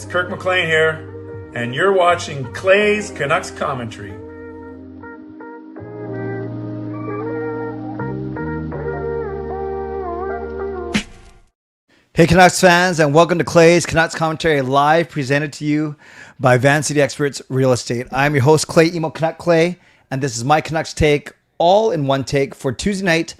it's Kirk McLean here, and you're watching Clay's Canucks Commentary. Hey Canucks fans, and welcome to Clay's Canucks Commentary live, presented to you by Van City Experts Real Estate. I'm your host, Clay Emo Canuck Clay, and this is my Canucks take, all in one take, for Tuesday night,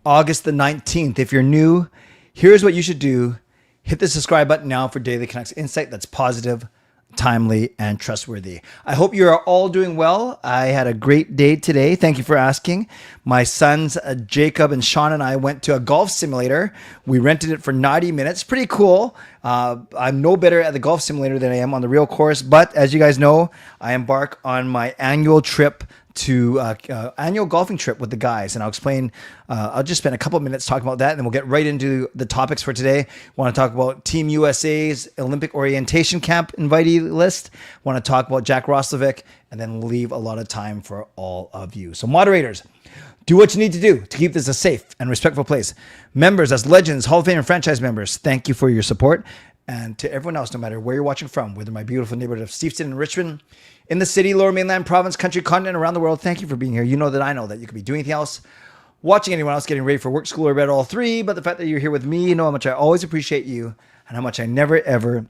August the 19th. If you're new, here's what you should do. Hit the subscribe button now for daily Canucks insight that's positive, timely, and trustworthy. I hope you are all doing well. I had a great day today. Thank you for asking. My sons, Jacob and Sean, and I went to a golf simulator. We rented it for 90 minutes. Pretty cool. I'm no better at the golf simulator than I am on the real course, but as you guys know, I embark on my annual trip to annual golfing trip with the guys, and I'll explain. I'll just spend a couple of minutes talking about that, and then we'll get right into the topics for today. Want to talk about Team USA's Olympic orientation camp invitee list. Want to talk about Jack Roslovic, and then leave a lot of time for all of you. So moderators, do what you need to do to keep this a safe and respectful place. Members, as legends, Hall of Fame and franchise members, thank you for your support. And to everyone else, no matter where you're watching from, whether my beautiful neighborhood of Steveston and Richmond, in the city, lower mainland, province, country, continent, around the world, thank you for being here. You know that I know that you could be doing anything else, watching anyone else, getting ready for work, school, or bed, all three. But the fact that you're here with me, you know how much I always appreciate you and how much I never, ever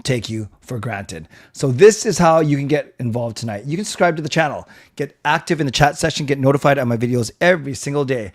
take you for granted. So this is how you can get involved tonight. You can subscribe to the channel, get active in the chat section, get notified on my videos every single day,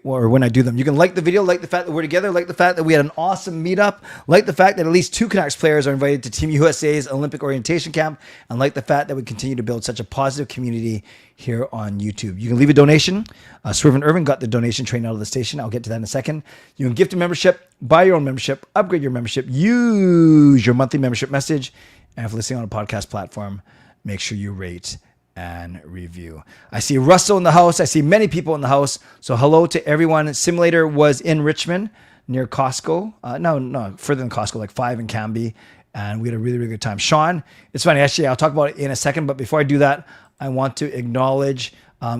or when I do them. You can like the video, like the fact that we're together, like the fact that we had an awesome meetup, like the fact that at least 2 Canucks players are invited to Team USA's Olympic orientation camp, and like the fact that we continue to build such a positive community here on YouTube. You can leave a donation. Swerve and Irvin got the donation train out of the station. I'll get to that in a second. You can gift a membership, buy your own membership, upgrade your membership, use your monthly membership message, and if listening on a podcast platform, make sure you rate and review. I see Russell in the house. I see many people in the house. So hello to everyone. Simulator was in Richmond near Costco. No, further than Costco, like 5 in Canby. And we had a really, really good time. Sean, it's funny. Actually, I'll talk about it in a second. But before I do that, I want to acknowledge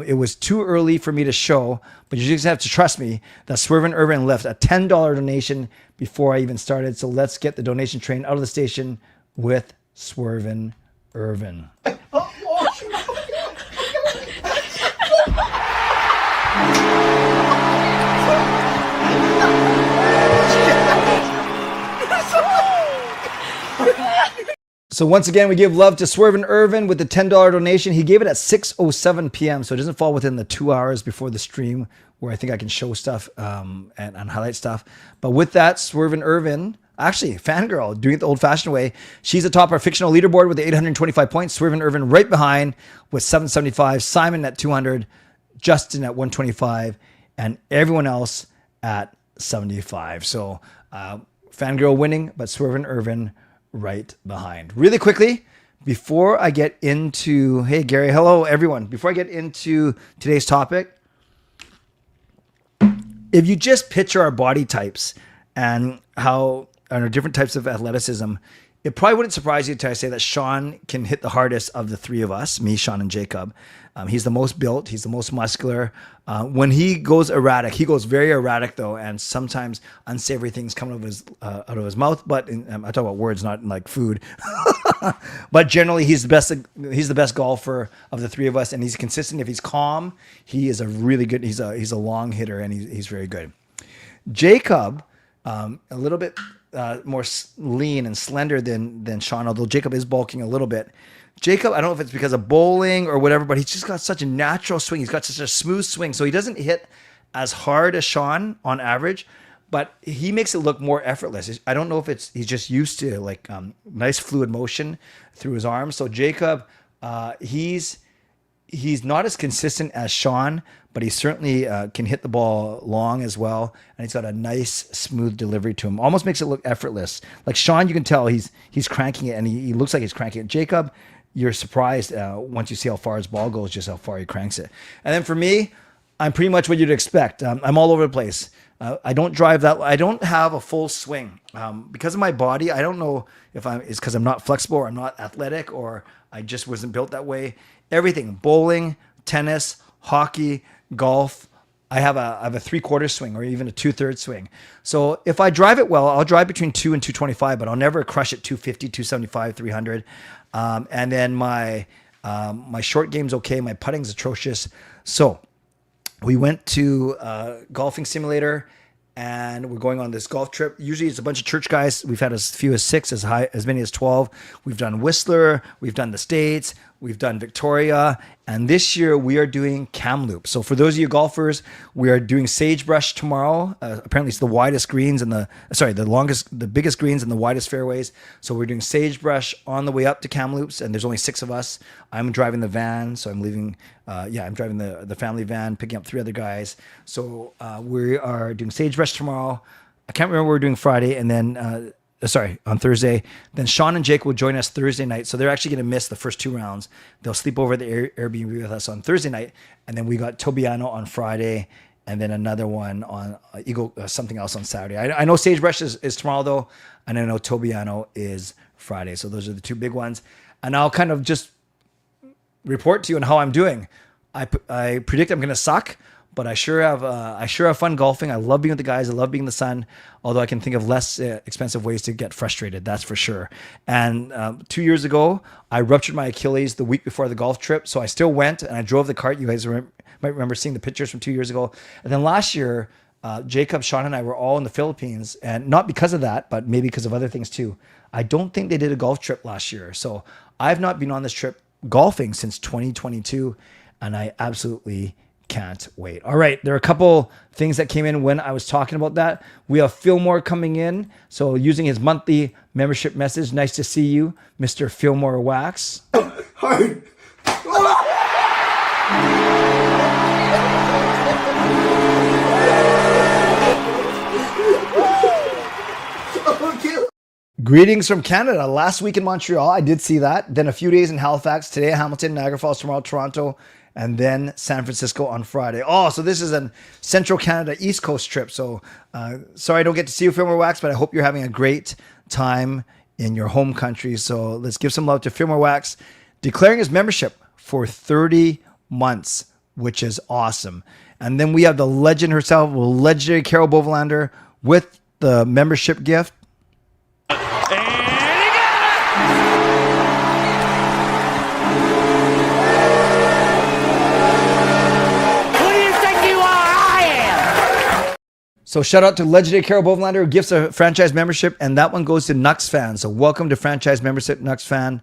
it was too early for me to show, but you just have to trust me that Swerve and Irvin left a $10 donation before I even started. So let's get the donation train out of the station with Swerve and Irvin. So once again, we give love to Swerve and Irvin with the $10 donation. He gave it at 6:07 p.m., so it doesn't fall within the 2 hours before the stream where I think I can show stuff and highlight stuff. But with that, Swerve and Irvin, actually, fangirl, doing it the old-fashioned way. She's atop our fictional leaderboard with 825 points. Swerve and Irvin right behind with 775. Simon at 200. Justin at 125. And everyone else at 75. So fangirl winning, but Swerve and Irvin right behind. Really quickly, before I get into, hey Gary, hello everyone. Before I get into today's topic, if you just picture our body types and how our different types of athleticism, it probably wouldn't surprise you to say that Sean can hit the hardest of the three of us, me, Sean, and Jacob. He's the most built. He's the most muscular. When he goes erratic, he goes very erratic though, and sometimes unsavory things come out of his mouth. But I talk about words, not like food. But generally, he's the best. He's the best golfer of the three of us, and he's consistent. If he's calm, he is a really good. He's a long hitter, and he's very good. Jacob, a little bit more lean and slender than Sean, although Jacob is bulking a little bit. Jacob, I don't know if it's because of bowling or whatever, but he's just got such a natural swing. He's got such a smooth swing. So he doesn't hit as hard as Sean on average, but he makes it look more effortless. I don't know if he's just used to like nice fluid motion through his arms. So Jacob, he's not as consistent as Sean, but he certainly can hit the ball long as well. And he's got a nice, smooth delivery to him. Almost makes it look effortless. Like Sean, you can tell he's cranking it, and he looks like he's cranking it. Jacob, you're surprised once you see how far his ball goes, just how far he cranks it. And then for me, I'm pretty much what you'd expect. I'm all over the place. I don't drive that. I don't have a full swing because of my body. I don't know if it's because I'm not flexible or I'm not athletic or I just wasn't built that way. Everything, bowling, tennis, hockey, golf, I have a 3/4 swing or even a 2/3 swing. So if I drive it well, I'll drive between 2 and 225, but I'll never crush it 250, 275, 300. And then my short game's okay. My putting's atrocious. So we went to golfing simulator, and we're going on this golf trip. Usually it's a bunch of church guys. We've had as few as 6, as many as 12. We've done Whistler, we've done the States, we've done Victoria, and this year we are doing Kamloops. So for those of you golfers, we are doing Sagebrush tomorrow. Apparently it's the widest greens and the biggest greens and the widest fairways. So we're doing Sagebrush on the way up to Kamloops, and there's only 6 of us. I'm driving the van, so I'm leaving. I'm driving the family van, picking up 3 other guys. So we are doing Sagebrush tomorrow. I can't remember what we're doing Friday, and then on Thursday. Then Sean and Jake will join us Thursday night. So they're actually going to miss the first 2 rounds. They'll sleep over at the Airbnb with us on Thursday night. And then we got Tobiano on Friday, and then another one on something else on Saturday. I know Sagebrush is tomorrow though. And I know Tobiano is Friday. So those are the 2 big ones. And I'll kind of just report to you on how I'm doing. I predict I'm going to suck, but I sure have fun golfing. I love being with the guys. I love being in the sun, although I can think of less expensive ways to get frustrated. That's for sure. And 2 years ago, I ruptured my Achilles the week before the golf trip. So I still went and I drove the cart. You guys might remember seeing the pictures from 2 years ago. And then last year, Jacob, Sean, and I were all in the Philippines, and not because of that, but maybe because of other things too. I don't think they did a golf trip last year. So I've not been on this trip golfing since 2022, and I absolutely can't wait. All right, there are a couple things that came in when I was talking about that. We have Fillmore coming in, so using his monthly membership message. Nice to see you, Mr. Fillmore Wax. Hard. Greetings from Canada. Last week in Montreal, I did see that. Then a few days in Halifax. Today, Hamilton, Niagara Falls, tomorrow, Toronto, and then San Francisco on Friday. Oh, so this is a Central Canada East Coast trip. So sorry I don't get to see you, Fillmore Wax, but I hope you're having a great time in your home country. So let's give some love to Fillmore Wax, declaring his membership for 30 months, which is awesome. And then we have the legend herself, legendary Carol Bovelander, with the membership gift. So shout out to legendary Carol Bovelander, who gives a franchise membership, and that one goes to Nucks fan. So welcome to franchise membership, Nucks fan.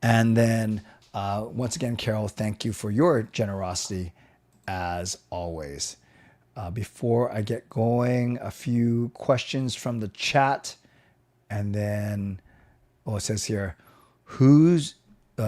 And then once again, Carol, thank you for your generosity as always. Before I get going, a few questions from the chat, and then it says here, who's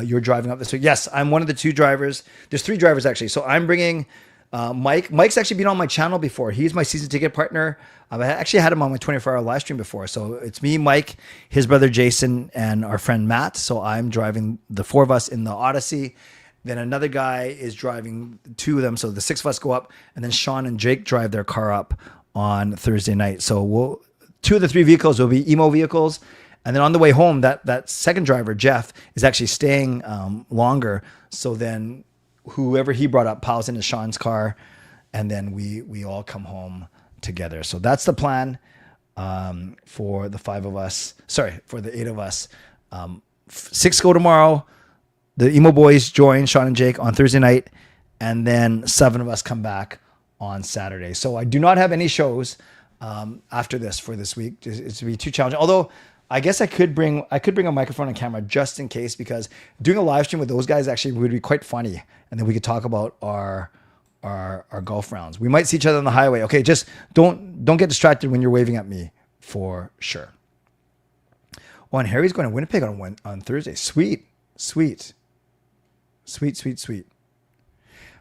you're driving up this week? Yes, I'm one of the 2 drivers. There's 3 drivers actually. So I'm bringing Mike. Mike's actually been on my channel before. He's my season ticket partner. I actually had him on my 24-hour live stream before. So it's me, Mike, his brother Jason, and our friend Matt. So I'm driving the 4 of us in the Odyssey. Then another guy is driving 2 of them. So the 6 of us go up, and then Sean and Jake drive their car up on Thursday night. So 2 of the 3 vehicles will be emo vehicles. And then on the way home, that second driver, Jeff, is actually staying longer. So then whoever he brought up piles into Sean's car, and then we all come home together. So that's the plan for the 5 of us. Sorry, for the 8 of us. 6 go tomorrow. The emo boys join Sean and Jake on Thursday night, and then 7 of us come back on Saturday. So I do not have any shows after this for this week. It's to be too challenging. Although I guess I could bring a microphone and camera just in case, because doing a live stream with those guys actually would be quite funny, and then we could talk about our golf rounds. We might see each other on the highway. Okay, just don't get distracted when you're waving at me for sure. Oh, and Harry's going to Winnipeg on Thursday. Sweet.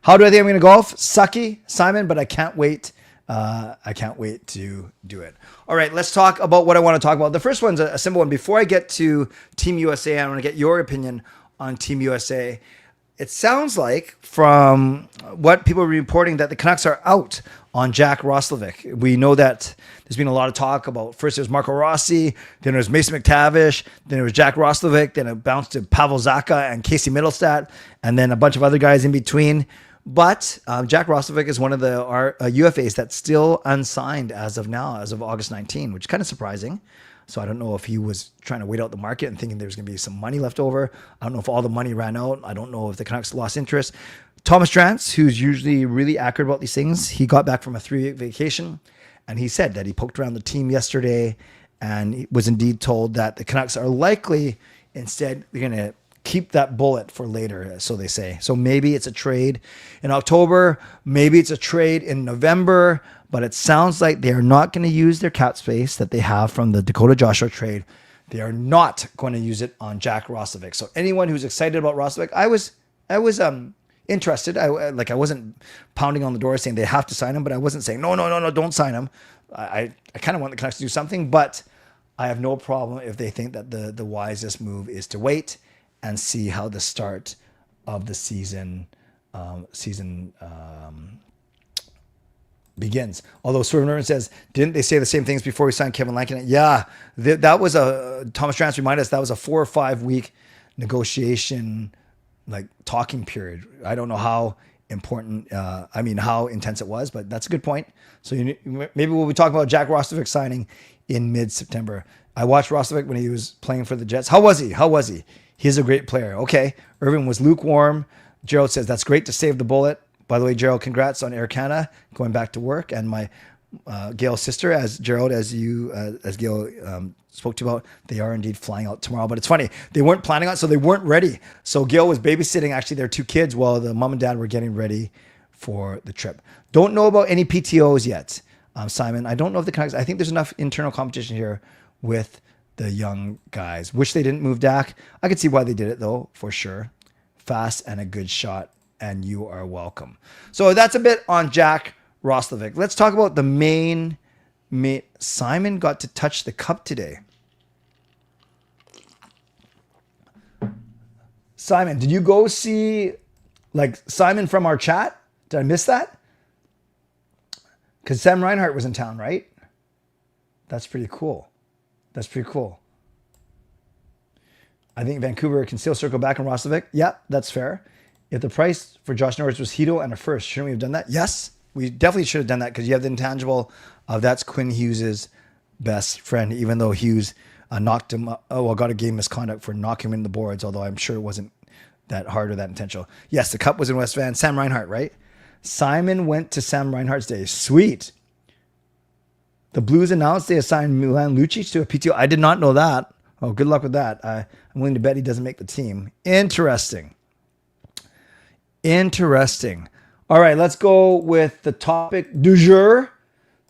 How do I think I'm going to golf? Sucky, Simon, but I can't wait. I can't wait to do it. All right, let's talk about what I want to talk about. The first one's a simple one. Before I get to Team USA, I want to get your opinion on Team USA. It sounds like, from what people are reporting, that the Canucks are out on Jack Roslovic. We know that there's been a lot of talk about, first it was Marco Rossi, then it was Mason McTavish, then it was Jack Roslovic, then it bounced to Pavel Zacha and Casey Middlestat, and then a bunch of other guys in between. But Jack Roslovic is one of the UFAs that's still unsigned as of now, as of August 19, which is kind of surprising. So I don't know if he was trying to wait out the market and thinking there was going to be some money left over. I don't know if all the money ran out. I don't know if the Canucks lost interest. Thomas Drance, who's usually really accurate about these things, he got back from a 3-week vacation, and he said that he poked around the team yesterday and he was indeed told that the Canucks are likely instead they're going to keep that bullet for later, so they say. So maybe it's a trade in October, maybe it's a trade in November, but it sounds like they are not going to use their cap space that they have from the Dakota Joshua trade. They are not going to use it on Jack Roslovic. So anyone who's excited about Roslovic, I was interested. I wasn't pounding on the door saying they have to sign him, but I wasn't saying no, don't sign him. I kind of want the Canucks to do something, but I have no problem if they think that the wisest move is to wait and see how the start of the season begins. Although Swerve Norton says, didn't they say the same things before we signed Kevin Lankinen? Yeah, that was Thomas Drance reminded us that was a 4 or 5 week negotiation, like talking period. I don't know how important, how intense it was, but that's a good point. So maybe we'll be talking about Jack Roslovic signing in mid-September. I watched Roslovic when he was playing for the Jets. How was he? He's a great player. Okay. Irvin was lukewarm. Gerald says, that's great to save the bullet. By the way, Gerald, congrats on Air Canada going back to work. And my Gail's sister, as Gail spoke to you about, they are indeed flying out tomorrow. But it's funny, they weren't planning on it, so they weren't ready. So Gail was babysitting actually their 2 kids while the mom and dad were getting ready for the trip. Don't know about any PTOs yet, Simon. I don't know if the Canucks, I think there's enough internal competition here with the young guys. Wish they didn't move Dak. I could see why they did it though, for sure. Fast and a good shot, and you are welcome. So that's a bit on Jack Roslovic. Let's talk about the main. Simon got to touch the cup today. Simon, did you go see Simon from our chat? Did I miss that? Because Sam Reinhart was in town, right? That's pretty cool. I think Vancouver can still circle back on Roslovic. Yeah, that's fair. If the price for Josh Norris was Hito and a first, shouldn't we have done that? Yes, we definitely should have done that because you have the intangible of that's Quinn Hughes' best friend, even though Hughes knocked him up. Got a game misconduct for knocking him in the boards, although I'm sure it wasn't that hard or that intentional. Yes, the cup was in West Van. Sam Reinhart, right? Simon went to Sam Reinhart's day. Sweet. The Blues announced they assigned Milan Lucic to a PTO. I did not know that. Oh, good luck with that. I'm willing to bet he doesn't make the team. Interesting. All right, let's go with the topic du jour,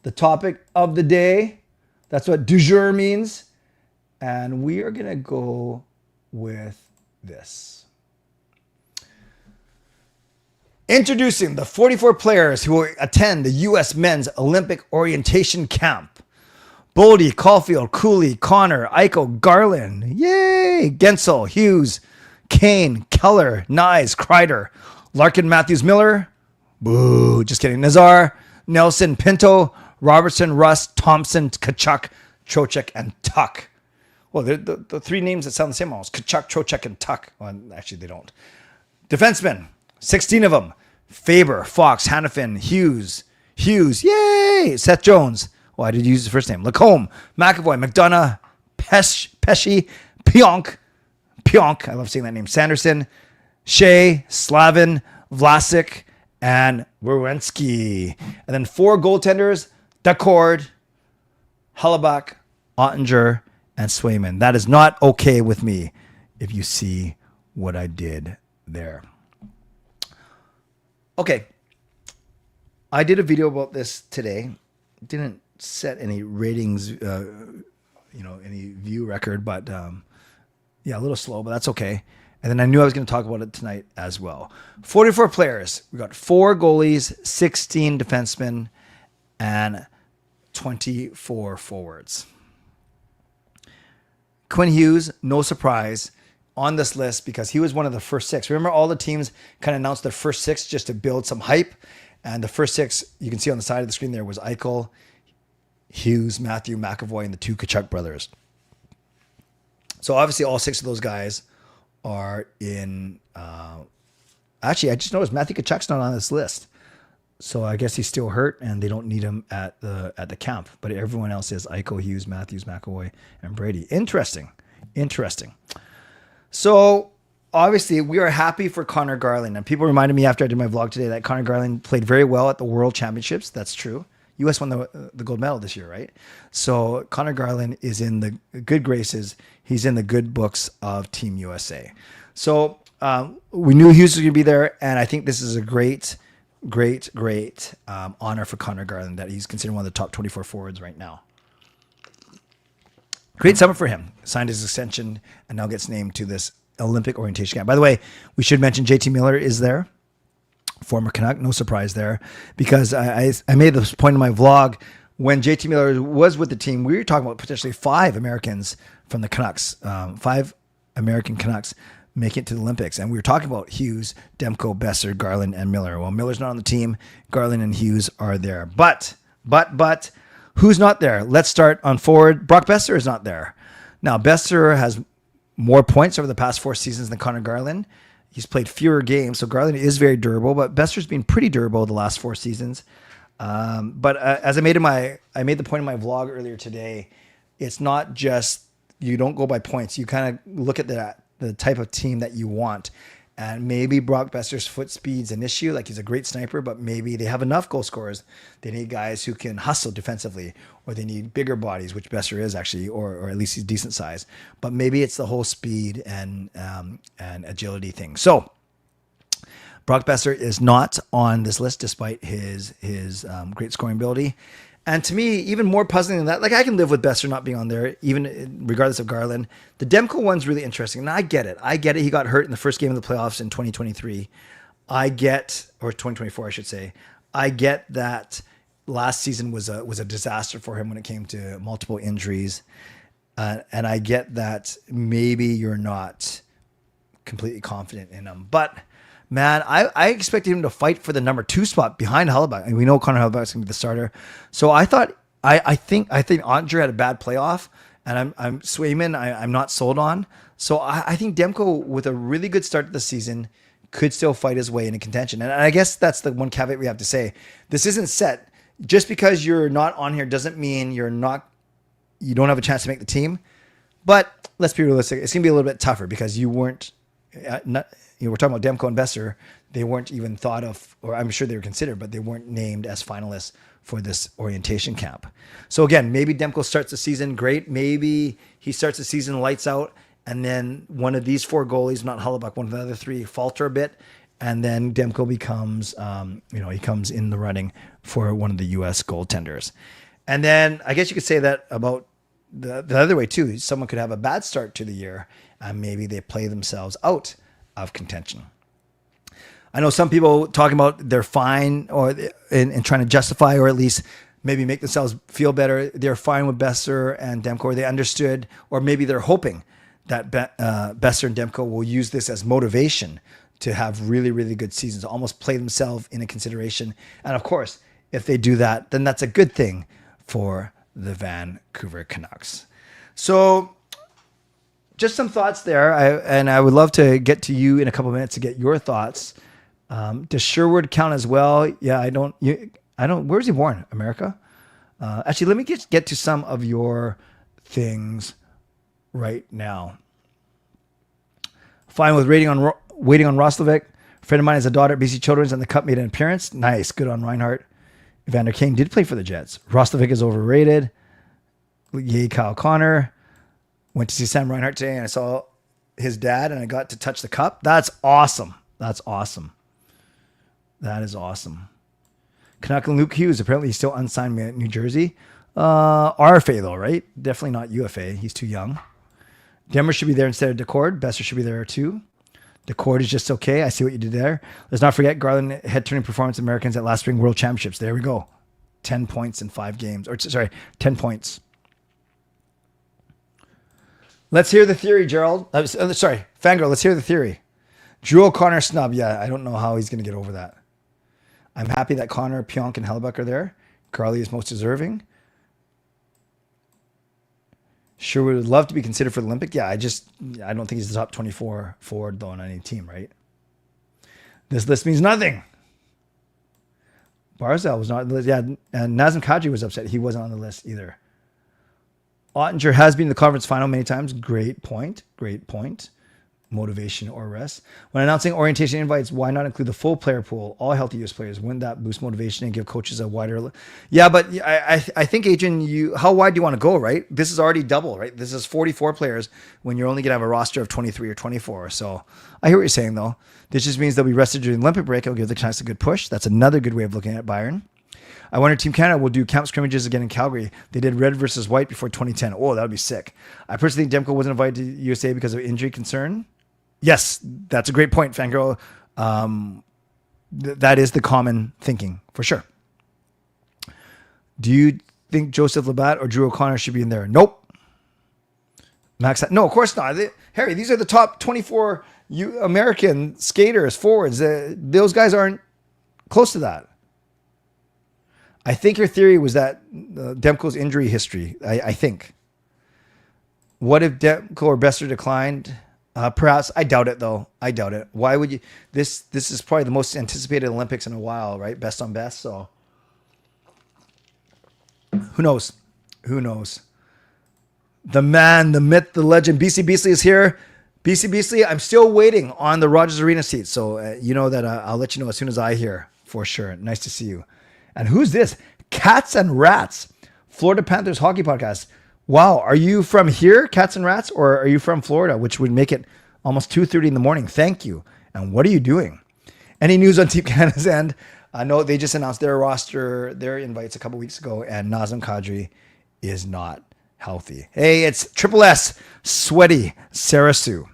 the topic of the day. That's what du jour means. And we are going to go with this. Introducing the 44 players who will attend the U.S. Men's Olympic Orientation Camp. Boldy, Caulfield, Cooley, Conor, Eichel, Garland, yay! Gensel, Hughes, Kane, Keller, Nyes, Kreider, Larkin, Matthews, Miller, boo, just kidding. Nazar, Nelson, Pinto, Robertson, Russ, Thompson, Kachuk, Trocheck, and Tuck. Well, the 3 names that sound the same almost. Kachuk, Trocheck, and Tuck. Well, actually, they don't. Defensemen, 16 of them. Faber, Fox, Hannafin, Hughes, yay! Seth Jones. Oh, I did use his first name. Lacombe, McAvoy, McDonough, Pesci, Pionk. I love saying that name. Sanderson, Shea, Slavin, Vlasic, and Werenski. And then 4 goaltenders, Dacord, Hellebuck, Ottinger, and Swayman. That is not okay with me if you see what I did there. Okay. I did a video about this today. Didn't set any ratings, any view record, but a little slow, but that's okay. And then I knew I was going to talk about it tonight as well. 44 players. We got 4 goalies, 16 defensemen, and 24 forwards. Quinn Hughes, no surprise, on this list because he was one of the first 6. Remember all the teams kind of announced their first 6 just to build some hype. And the first 6, you can see on the side of the screen there, was Eichel, Hughes, Matthew, McAvoy, and the 2 Kachuk brothers. So obviously all 6 of those guys are in Actually, I just noticed Matthew Tkachuk's not on this list. So I guess he's still hurt, and they don't need him at the camp. But everyone else is Eichel, Hughes, Matthews, McAvoy, and Brady. Interesting. So obviously, we are happy for Conor Garland. And people reminded me after I did my vlog today that Conor Garland played very well at the World Championships. That's true. U.S. won the gold medal this year, right? So Conor Garland is in the good graces. He's in the good books of Team USA. So we knew Hughes was going to be there, and I think this is a great honor for Conor Garland that he's considered one of the top 24 forwards right now. Great summer for him. Signed his extension and now gets named to this Olympic orientation camp. By the way, we should mention JT Miller is there. Former Canuck, no surprise there, because I made this point in my vlog when JT Miller was with the team. We were talking about potentially 5 Americans from the Canucks, 5 American Canucks make it to the Olympics, and we were talking about Hughes, Demko, Boeser, Garland, and Miller. Well, Miller's not on the team. Garland and Hughes are there, but who's not there? Let's start on forward. Brock Boeser is not there. Now, Boeser has more points over the past 4 seasons than Conor Garland. He's played fewer games, so Garland is very durable, but Boeser's been pretty durable the last 4 seasons. But as I made the point in my vlog earlier today, it's not just you don't go by points. You kind of look at the type of team that you want. And maybe Brock Boeser's foot speed's an issue. Like, he's a great sniper, but maybe they have enough goal scorers. They need guys who can hustle defensively, or they need bigger bodies, which Boeser is actually, or at least he's decent size. But maybe it's the whole speed and agility thing. So Brock Boeser is not on this list despite his great scoring ability. And to me, even more puzzling than that, like, I can live with Boeser not being on there, even regardless of Garland. The Demko one's really interesting. And I get it. He got hurt in the first game of the playoffs in 2023. Or 2024, I should say. I get that last season was a disaster for him when it came to multiple injuries. And I get that maybe you're not completely confident in him. But man, I expected him to fight for the number 2 spot behind Hellebuyck. And we know Connor Hellebuyck's going to be the starter. So I think Andre had a bad playoff, and I'm Swayman, I'm not sold on. So I think Demko, with a really good start to the season, could still fight his way into contention. And I guess that's the one caveat we have to say. This isn't set. Just because you're not on here doesn't mean you don't have a chance to make the team. But let's be realistic. It's going to be a little bit tougher because you weren't we're talking about Demko and Boeser. They weren't even thought of, or I'm sure they were considered, but they weren't named as finalists for this orientation camp. So again, maybe Demko starts the season great. Maybe he starts the season lights out, and then one of these 4 goalies, not Hellebuyck, one of the other 3 falter a bit, and then Demko becomes, he comes in the running for one of the U.S. goaltenders. And then I guess you could say that about the other way too. Someone could have a bad start to the year, and maybe they play themselves out of contention. I know some people talking about they're fine, or in trying to justify, or at least maybe make themselves feel better. They're fine with Boeser and Demko, or they understood, or maybe they're hoping that Boeser and Demko will use this as motivation to have really, really good seasons, almost play themselves into consideration. And of course, if they do that, then that's a good thing for the Vancouver Canucks. So just some thoughts there. I would love to get to you in a couple of minutes to get your thoughts. Does Sherwood count as well? Yeah, I don't. Where's he born? America? Actually, let me get to some of your things right now. Fine with waiting on Roslovic. A friend of mine has a daughter at BC Children's, and the Cup made an appearance. Nice, good on Reinhardt. Evander Kane did play for the Jets. Roslovic is overrated. Yay, Kyle Connor. Went to see Sam Reinhart today, and I saw his dad, and I got to touch the cup. That's awesome. That is awesome. Canuck and Luke Hughes, apparently he's still unsigned at New Jersey. RFA, though, right? Definitely not UFA. He's too young. Demmer should be there instead of Decord. Boeser should be there, too. Decord is just okay. I see what you did there. Let's not forget Garland head-turning performance of Americans at last spring World Championships. There we go. 10 points in 5 games. 10 points. Let's hear the theory, Gerald. Fangirl, let's hear the theory. Drew O'Connor snub. Yeah, I don't know how he's going to get over that. I'm happy that Connor, Pionk, and Hellebuyck are there. Carly is most deserving. Sure would love to be considered for the Olympic. Yeah, I don't think he's the top 24 forward, though, on any team, right? This list means nothing. Barzal was not on the list. Yeah, and Nazem Kadri was upset. He wasn't on the list either. Ottinger has been in the conference final many times. Great point. Great point. Motivation or rest. When announcing orientation invites, why not include the full player pool, all healthy US players? Wouldn't that boost motivation and give coaches a wider... Yeah, but I think, Adrian, how wide do you want to go, right? This is already double, right? This is 44 players when you're only going to have a roster of 23 or 24. So I hear what you're saying, though. This just means they'll be rested during the Olympic break. It'll give the Canucks a good push. That's another good way of looking at Byron. I wonder if Team Canada will do camp scrimmages again in Calgary. They did red versus white before 2010. Oh, that would be sick. I personally think Demko wasn't invited to USA because of injury concern. Yes, that's a great point, Fangirl. That is the common thinking, for sure. Do you think Joseph Labatt or Drew O'Connor should be in there? Nope. Max, no, of course not. Harry, these are the top 24 American skaters, forwards. Those guys aren't close to that. I think your theory was that Demko's injury history, I think. What if Demko or Boeser declined? Perhaps. I doubt it, though. I doubt it. Why would you? This is probably the most anticipated Olympics in a while, right? Best on best. So who knows? Who knows? The man, the myth, the legend, BC Beasley is here. BC Beasley, I'm still waiting on the Rogers Arena seat. So you know that I'll let you know as soon as I hear, for sure. Nice to see you. And who's this? Cats and Rats, Florida Panthers hockey podcast. Wow, are you from here, Cats and Rats, or are you from Florida, which would make it almost 2:30 in the morning? Thank you. And what are you doing? Any news on Team Canada's end? No, they just announced their roster, their invites a couple weeks ago, and Nazem Kadri is not healthy. Hey, it's Triple S, Sweaty Sarasu.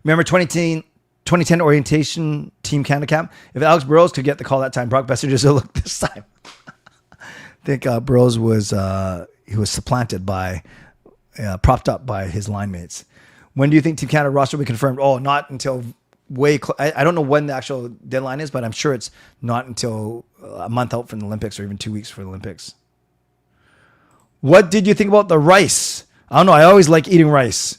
Remember 2010 orientation Team Canada camp? If Alex Burrows could get the call that time, Brock Boeser just look this time. I think Burrows was... he was supplanted by, propped up by his line mates. When do you think Team Canada roster will be confirmed? Oh, not until I don't know when the actual deadline is, but I'm sure it's not until a month out from the Olympics or even 2 weeks for the Olympics. What did you think about the rice? I don't know. I always like eating rice.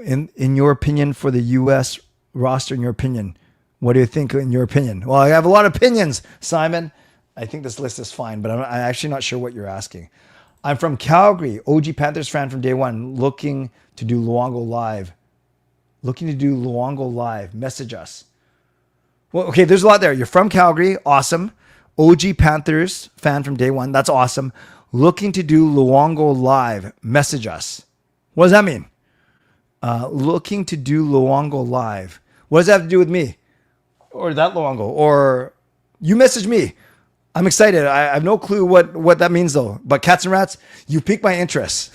In your opinion, for the U.S. roster, in your opinion, what do you think in your opinion? Well, I have a lot of opinions, Simon. I think this list is fine, but I'm actually not sure what you're asking. I'm from Calgary, OG Panthers fan from day one, looking to do Luongo live. Message us. Well, okay, there's a lot there. You're from Calgary, awesome. OG Panthers fan from day one, that's awesome. Looking to do Luongo live, message us. What does that mean? Looking to do Luongo live. What does that have to do with me? Or that Luongo? Or you message me. I'm excited. I have no clue what that means, though. But Cats and Rats, you piqued my interest.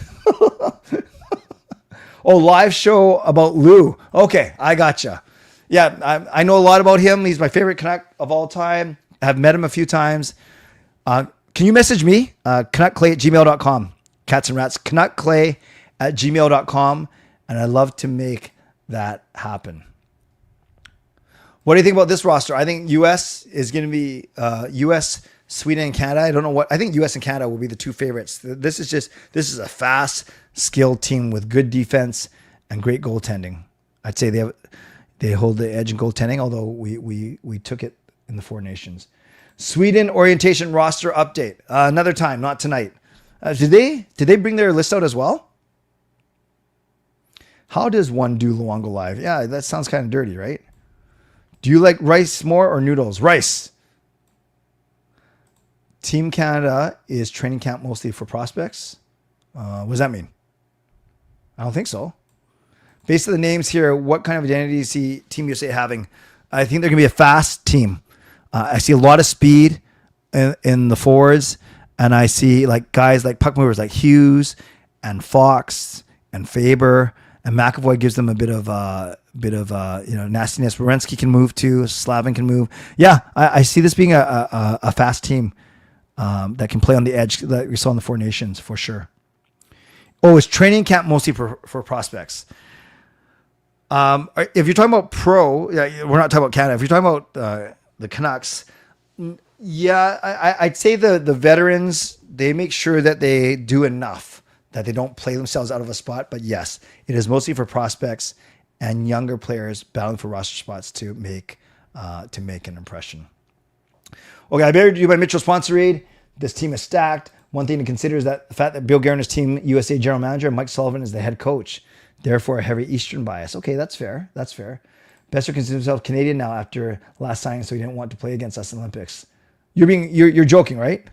Oh, live show about Lou. Okay, I gotcha. Yeah, I know a lot about him. He's my favorite Canuck of all time. I've met him a few times. Can you message me? CanuckClay@gmail.com. Cats and Rats, CanuckClay@gmail.com. And I'd love to make that happen. What do you think about this roster? I think U.S. is going to be U.S., Sweden, and Canada. I don't know what. I think U.S. and Canada will be the two favorites. This is a fast, skilled team with good defense and great goaltending. I'd say they hold the edge in goaltending, although we took it in the Four Nations. Sweden orientation roster update. Another time, not tonight. Did they bring their list out as well? How does one do Luongo live? Yeah, that sounds kind of dirty, right? Do you like rice more or noodles? Rice. Team Canada is training camp mostly for prospects. What does that mean? I don't think so. Based on the names here, what kind of identity do you see Team USA having? I think they're going to be a fast team. I see a lot of speed in the forwards, and I see like guys like puck movers like Hughes and Fox and Faber, and McAvoy gives them a bit of nastiness. Werenski can move too. Slavin can move. Yeah, I see this being a fast team that can play on the edge that we saw in the Four Nations for sure. Oh, it's training camp mostly for prospects. If you're talking about pro, we're not talking about Canada. If you're talking about the Canucks, yeah, I'd say the veterans, they make sure that they do enough, that they don't play themselves out of a spot. But yes, it is mostly for prospects and younger players battling for roster spots to make an impression. Okay, I better do my Mitchell sponsor read. This team is stacked. One thing to consider is that the fact that Bill Guerin is Team USA general manager and Mike Sullivan is the head coach. Therefore, a heavy Eastern bias. Okay, that's fair. That's fair. Boeser considers himself Canadian now after last signing, so he didn't want to play against us in the Olympics. You're joking, right?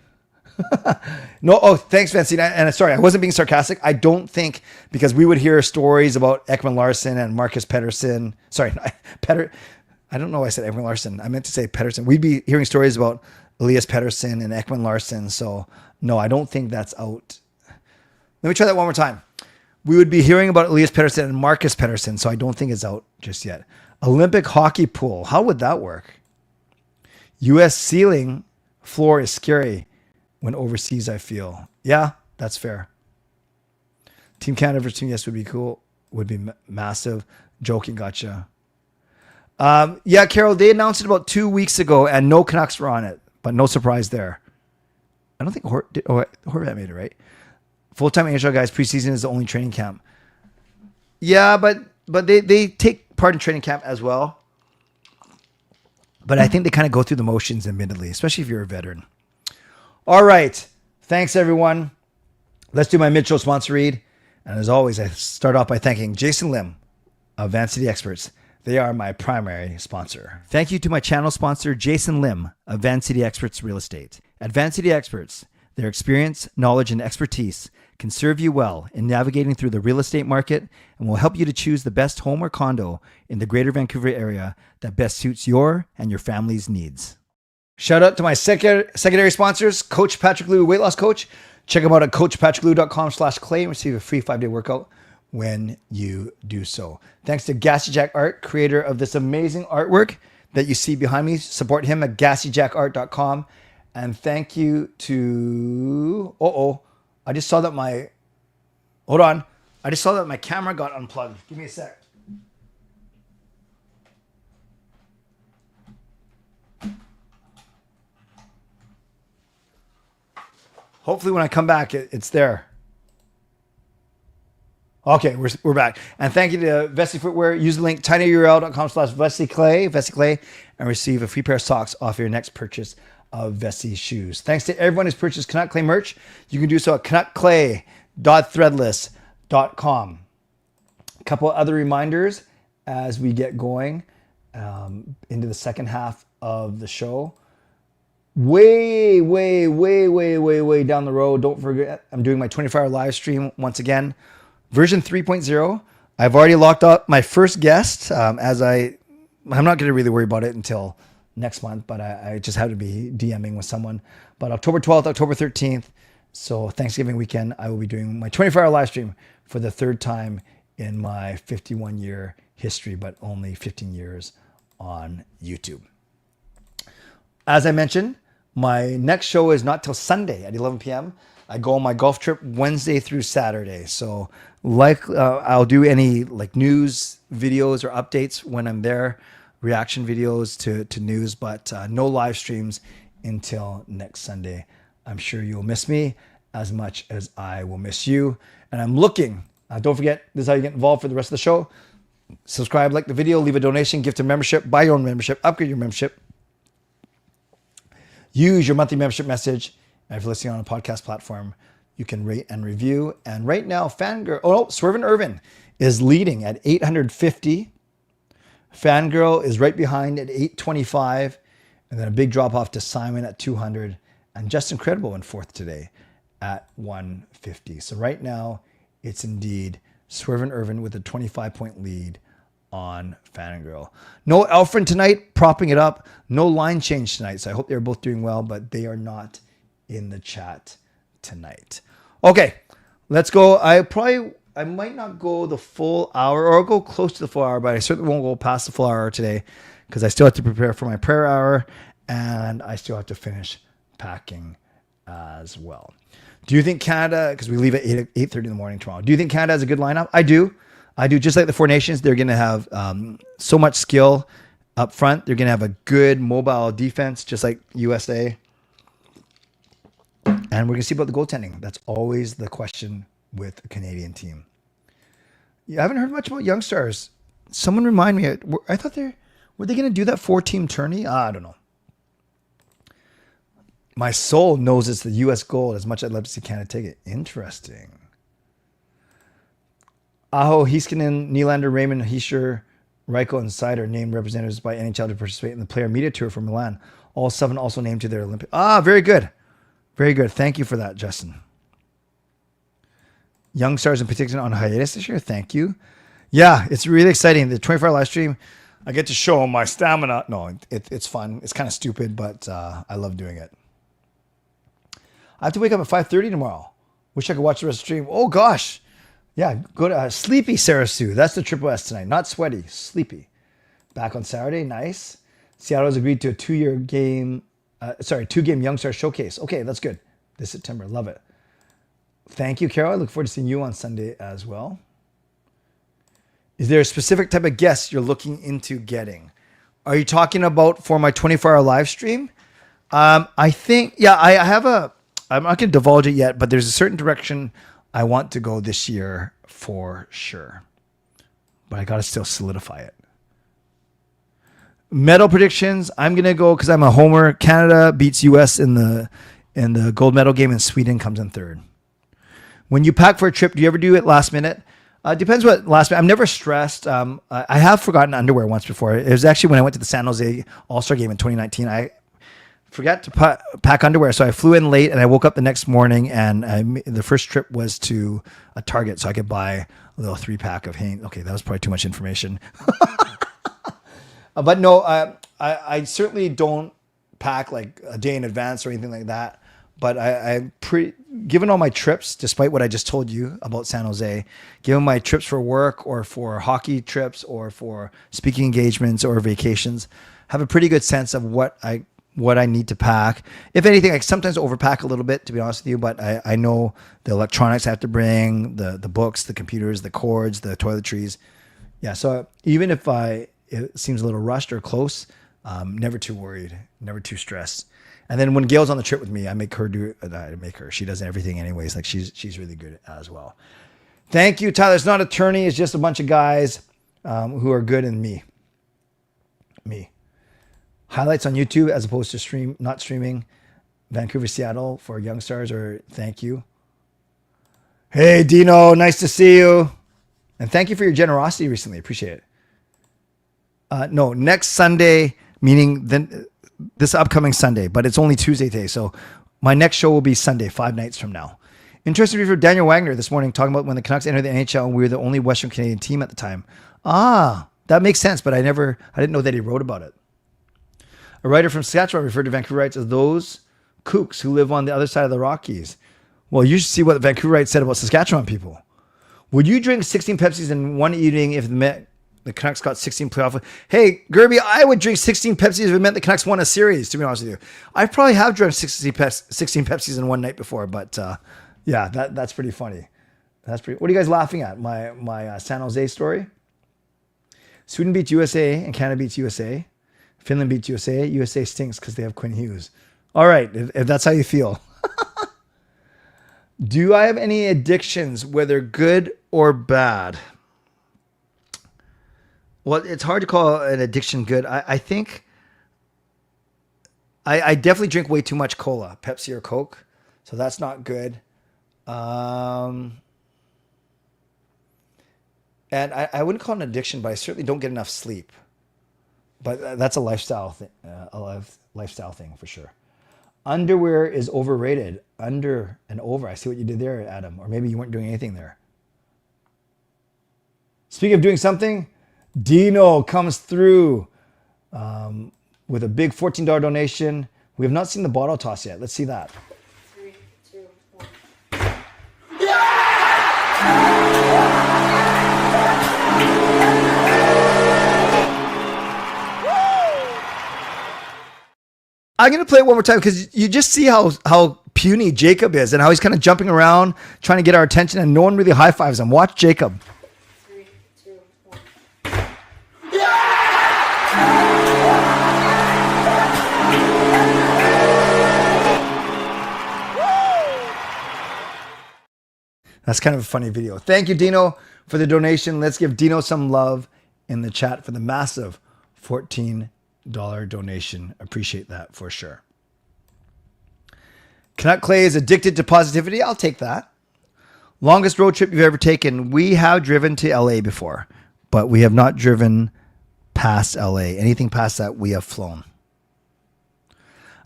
No. Oh, thanks, Vince. And sorry, I wasn't being sarcastic. I don't think, because we would hear stories about Ekman Larsson and Marcus Pettersson. Sorry, I don't know why I said Ekman Larsson. I meant to say Pettersson. We'd be hearing stories about Elias Pettersson and Ekman Larsson. So no, I don't think that's out. Let me try that one more time. We would be hearing about Elias Pettersson and Marcus Pettersson. So I don't think it's out just yet. Olympic hockey pool. How would that work? U.S. ceiling floor is scary when overseas, I feel. Yeah, that's fair. Team Canada versus Team US would be cool. Would be massive. Joking, gotcha. Yeah, Carol, they announced it about 2 weeks ago, and no Canucks were on it, but no surprise there. I don't think Horvat made it, right? Full-time NHL guys, preseason is the only training camp. Yeah, but they take part in training camp as well. But I think they kind of go through the motions, admittedly, especially if you're a veteran. All right. Thanks, everyone. Let's do my Mitchell sponsor read. And as always, I start off by thanking Jason Lim of Van City Experts. They are my primary sponsor. Thank you to my channel sponsor, Jason Lim of Van City Experts Real Estate. At Van City Experts, their experience, knowledge, and expertise can serve you well in navigating through the real estate market and will help you to choose the best home or condo in the Greater Vancouver area that best suits your and your family's needs. Shout out to my secondary sponsors, Coach Patrick Liu, weight loss coach. Check them out at coachpatrickliu.com/clay and receive a free 5-day workout when you do so. Thanks to Gassy Jack Art, creator of this amazing artwork that you see behind me. Support him at gassyjackart.com. And thank you to... I just saw that my... Hold on. I just saw that my camera got unplugged. Give me a sec. Hopefully when I come back, it's there. Okay, we're back. And thank you to Vessi Footwear. Use the link tinyurl.com/VessiClay and receive a free pair of socks off your next purchase of Vessi shoes. Thanks to everyone who's purchased Canuck Clay merch. You can do so at canuckclay.threadless.com. A couple other reminders as we get going into the second half of the show. Way down the road. Don't forget, I'm doing my 24-hour live stream once again. Version 3.0. I've already locked up my first guest. I'm not going to really worry about it until next month, but I just have to be DMing with someone. But October 12th, October 13th, so Thanksgiving weekend, I will be doing my 24-hour live stream for the third time in my 51-year history, but only 15 years on YouTube. As I mentioned, my next show is not till Sunday at 11 p.m. I go on my golf trip Wednesday through Saturday. So I'll do any news videos or updates when I'm there, reaction videos to news, but no live streams until next Sunday. I'm sure you'll miss me as much as I will miss you. And I'm looking, don't forget, this is how you get involved for the rest of the show. Subscribe, like the video, leave a donation, gift a membership, buy your own membership, upgrade your membership. Use your monthly membership message. And if you're listening on a podcast platform, you can rate and review. And right now, Swervin Irvin is leading at 850. Fangirl is right behind at 825. And then a big drop off to Simon at 200. And Just Incredible in fourth today at 150. So right now, it's indeed Swervin Irvin with a 25-point lead on Fangirl. No Alfred tonight, propping it up. No line change tonight. So I hope they're both doing well, but they are not in the chat tonight. Okay, let's go. I might not go the full hour, or I'll go close to the full hour, but I certainly won't go past the full hour today because I still have to prepare for my prayer hour and I still have to finish packing as well. Do you think Canada, because we leave at 8:30 in the morning tomorrow, do you think Canada has a good lineup? I do. Just like the Four Nations, they're going to have so much skill up front. They're going to have a good mobile defense, just like USA. And we're going to see about the goaltending. That's always the question with a Canadian team. I haven't heard much about young stars Someone remind me. I thought were they going to do that 4-team tourney? I don't know. My soul knows it's the U.S. gold as much as I'd love to see Canada take it. Interesting. Aho, Heiskanen, Nylander, Raymond, Heischer, Reichel, and Seider named representatives by NHL to participate in the player media tour for Milan. All 7 also named to their Olympic. Very good. Very good. Thank you for that, Justin. Young stars in particular on hiatus this year. Thank you. Yeah, it's really exciting. The 24-hour live stream, I get to show my stamina. No, it's fun. It's kind of stupid, but I love doing it. I have to wake up at 5:30 tomorrow. Wish I could watch the rest of the stream. Oh, gosh. Yeah, go to Sleepy Sarah Sue. That's the Triple S tonight. Not sweaty, sleepy. Back on Saturday. Nice. Seattle has agreed to a 2-game Young Star Showcase. Okay, that's good. This September. Love it. Thank you, Carol. I look forward to seeing you on Sunday as well. Is there a specific type of guest you're looking into getting? Are you talking about for my 24-hour live stream? I think, I have I'm not going to divulge it yet, but there's a certain direction I want to go this year for sure. But I got to still solidify it. Medal predictions. I'm going to go, because I'm a homer, Canada beats US in the gold medal game, and Sweden comes in third. When you pack for a trip, do you ever do it last minute? Depends what last minute. I'm never stressed. I have forgotten underwear once before. It was actually when I went to the San Jose All-Star game in 2019. I forgot to pack underwear, so I flew in late, and I woke up the next morning, and the first trip was to a Target so I could buy a little 3-pack of Hanes. Okay, that was probably too much information. But no, I certainly don't pack like a day in advance or anything like that. But I'm given all my trips, despite what I just told you about San Jose, given my trips for work or for hockey trips or for speaking engagements or vacations, have a pretty good sense of what I need to pack. If anything, I sometimes overpack a little bit, to be honest with you, but I know the electronics I have to bring, the books, the computers, the cords, the toiletries. Yeah, so even if it seems a little rushed or close, never too worried, never too stressed. And then when Gail's on the trip with me, I make her do it. She does everything anyways. Like she's really good as well. Thank you, Tyler. It's not a tourney. It's just a bunch of guys who are good and me. Highlights on YouTube as opposed to not streaming. Vancouver, Seattle for Young Stars, or thank you. Hey, Dino. Nice to see you. And thank you for your generosity recently. Appreciate it. No, next Sunday, meaning this upcoming Sunday, but it's only Tuesday today. So my next show will be Sunday, 5 nights from now. Interesting review for Daniel Wagner this morning, talking about when the Canucks entered the NHL and we were the only Western Canadian team at the time. That makes sense, but I didn't know that he wrote about it. A writer from Saskatchewan referred to Vancouverites as those kooks who live on the other side of the Rockies. Well, you should see what the Vancouverites said about Saskatchewan people. Would you drink 16 Pepsis in one evening if the Canucks got 16 playoff? Hey, Gerby, I would drink 16 Pepsis if it meant the Canucks won a series, to be honest with you. I probably have drunk 16 Pepsis in one night before, but yeah, that's pretty funny. What are you guys laughing at? My San Jose story? Sweden beats USA and Canada beats USA. Finland beats USA. USA stinks because they have Quinn Hughes. All right, if that's how you feel. Do I have any addictions, whether good or bad? Well, it's hard to call an addiction good. I think I definitely drink way too much cola, Pepsi or Coke. So that's not good. And I wouldn't call it an addiction, but I certainly don't get enough sleep. But that's a lifestyle thing, lifestyle thing for sure. Underwear is overrated. Under and over. I see what you did there, Adam. Or maybe you weren't doing anything there. Speaking of doing something, Dino comes through with a big $14 donation. We have not seen the bottle toss yet. Let's see that. 3, 2, 1. I'm going to play it one more time because you just see how puny Jacob is and how he's kind of jumping around trying to get our attention, and no one really high fives him. Watch Jacob. 3, 2, 1. That's kind of a funny video. Thank you, Dino, for the donation. Let's give Dino some love in the chat for the massive $14 donation. Appreciate that for sure. Canuck Clay is addicted to positivity. I'll take that. Longest road trip you've ever taken. We have driven to LA before, but we have not driven past LA. Anything past that, we have flown.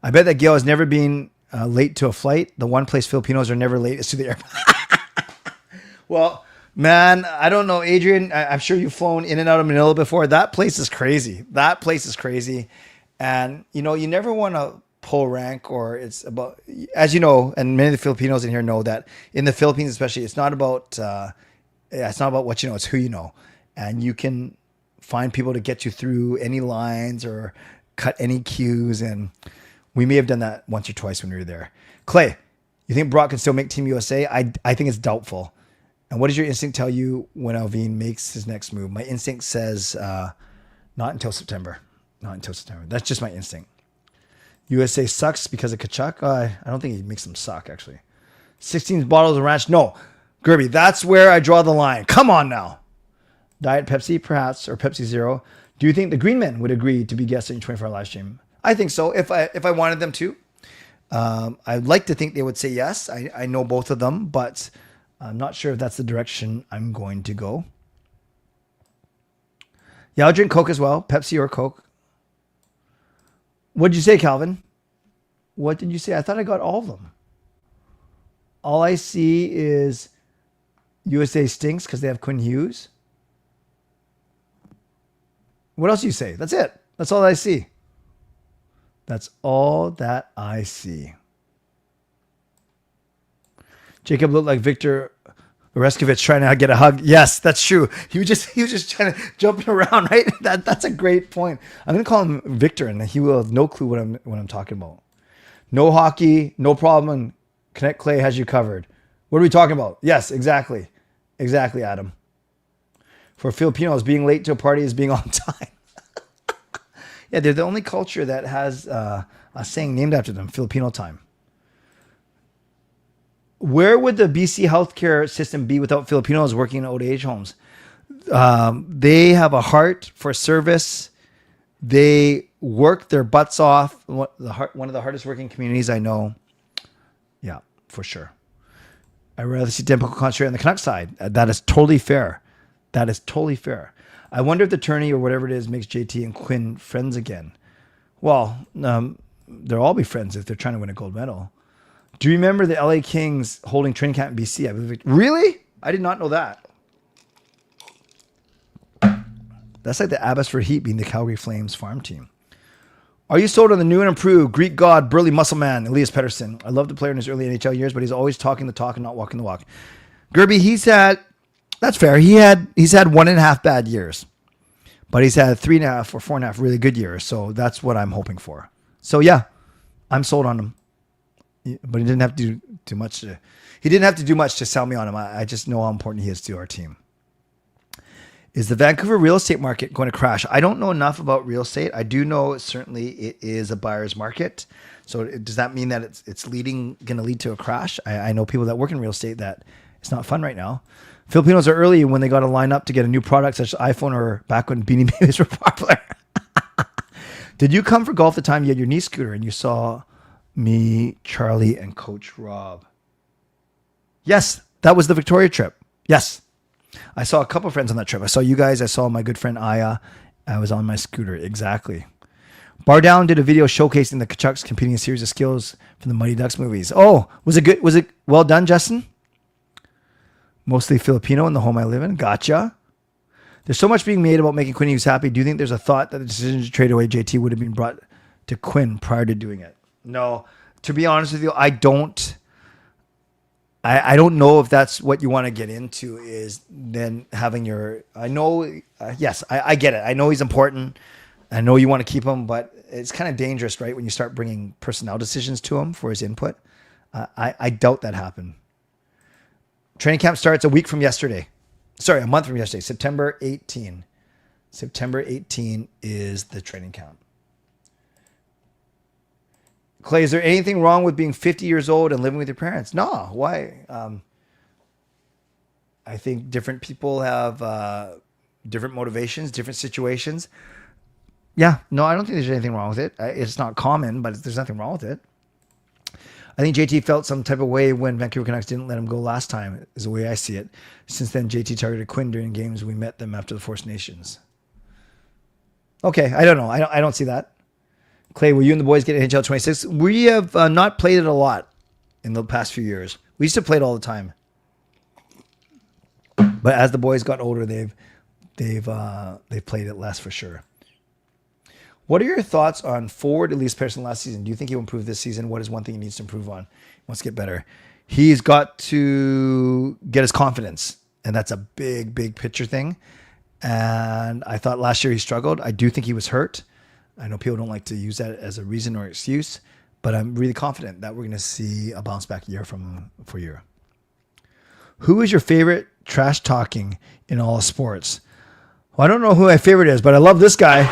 I bet that Gail has never been late to a flight. The one place Filipinos are never late is to the airport. Well, man, I don't know, Adrian. I'm sure you've flown in and out of Manila before. That place is crazy. That place is crazy. And, you know, you never want to pull rank, or it's about, as you know, and many of the Filipinos in here know that in the Philippines especially, it's not about what you know, it's who you know. And you can find people to get you through any lines or cut any cues. And we may have done that once or twice when we were there. Clay, you think Brock can still make Team USA? I think it's doubtful. And what does your instinct tell you when Alvin makes his next move? My instinct says not until September. Not until September. That's just my instinct. USA sucks because of Kachuk. I don't think he makes them suck, actually. 16 bottles of ranch. No, Gerby, that's where I draw the line. Come on now. Diet Pepsi, perhaps, or Pepsi Zero. Do you think the Green Men would agree to be guests in your 24-hour live stream? I think so, if I wanted them to. I'd like to think they would say yes. I know both of them, but I'm not sure if that's the direction I'm going to go. Yeah, I'll drink Coke as well. Pepsi or Coke. What did you say, Calvin? What did you say? I thought I got all of them. All I see is USA stinks because they have Quinn Hughes. What else do you say? That's it. That's all I see. That's all that I see. Jacob looked like Victor Oreskovich trying to get a hug. Yes, that's true. He was just trying to jump around, right? That's a great point. I'm gonna call him Victor, and he will have no clue what I'm talking about. No hockey, no problem. And Connect Clay has you covered. What are we talking about? Yes, exactly, Adam. For Filipinos, being late to a party is being on time. Yeah, they're the only culture that has a saying named after them, Filipino time. Where would the BC healthcare system be without Filipinos working in old age homes? They have a heart for service. They work their butts off. One of the hardest working communities I know. Yeah, for sure. I'd rather see Demko concentrate on the Canuck side. That is totally fair. That is totally fair. I wonder if the tourney or whatever it is makes JT and Quinn friends again. Well, they'll all be friends if they're trying to win a gold medal. Do you remember the LA Kings holding training camp in BC? I believe. Really? I did not know that. That's like the Abbotsford Heat being the Calgary Flames farm team. Are you sold on the new and improved Greek god, burly muscle man, Elias Pettersson? I love the player in his early NHL years, but he's always talking the talk and not walking the walk. Gerby, that's fair. He's had 1.5 bad years, but he's had 3.5 or 4.5 really good years. So that's what I'm hoping for. So yeah, I'm sold on him. But he didn't have to do much to sell me on him. I just know how important he is to our team. Is the Vancouver real estate market going to crash? I don't know enough about real estate. I do know certainly it is a buyer's market. So does that mean that it's going to lead to a crash? I know people that work in real estate that it's not fun right now. Filipinos are early when they got to line up to get a new product such as iPhone or back when Beanie Babies were popular. Did you come for golf the time you had your knee scooter and you saw me, Charlie, and Coach Rob? Yes, that was the Victoria trip. Yes. I saw a couple of friends on that trip. I saw you guys. I saw my good friend Aya. I was on my scooter. Exactly. Bar Down did a video showcasing the Canucks competing a series of skills from the Mighty Ducks movies. Oh, was it good? Was it well done, Justin? Mostly Filipino in the home I live in. Gotcha. There's so much being made about making Quinn Hughes happy. Do you think there's a thought that the decision to trade away JT would have been brought to Quinn prior to doing it? No. To be honest with you, I don't know if that's what you want to get into, is then having your, I know, yes, I get it. I know he's important. I know you want to keep him, but it's kind of dangerous, right? When you start bringing personnel decisions to him for his input. I doubt that happened. Training camp starts a month from yesterday. September 18. September 18 is the training camp. Clay, is there anything wrong with being 50 years old and living with your parents? No. Why? I think different people have different motivations, different situations. Yeah, no, I don't think there's anything wrong with it. It's not common, but there's nothing wrong with it. I think JT felt some type of way when Vancouver Canucks didn't let him go last time, is the way I see it. Since then, JT targeted Quinn during games we met them after the First Nations. Okay, I don't know. I don't see that. Clay, will you and the boys get NHL 26? We have not played it a lot in the past few years. We used to play it all the time. But as the boys got older, they've played it less for sure. What are your thoughts on forward Elias Pettersson last season? Do you think he'll improve this season? What is one thing he needs to improve on? He wants to get better. He's got to get his confidence, and that's a big, big picture thing. And I thought last year he struggled. I do think he was hurt. I know people don't like to use that as a reason or excuse, but I'm really confident that we're going to see a bounce back year for year. Who is your favorite trash talking in all sports? Well, I don't know who my favorite is, but I love this guy.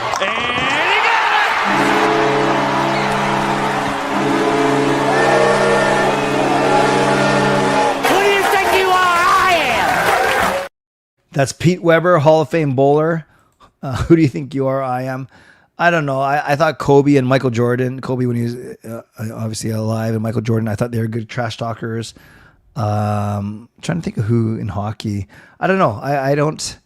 That's Pete Weber, Hall of Fame bowler. Who do you think you are? I am. I don't know. I thought Kobe and Michael Jordan, Kobe when he was obviously alive, and Michael Jordan, I thought they were good trash talkers. Trying to think of who in hockey. I don't know. I don't.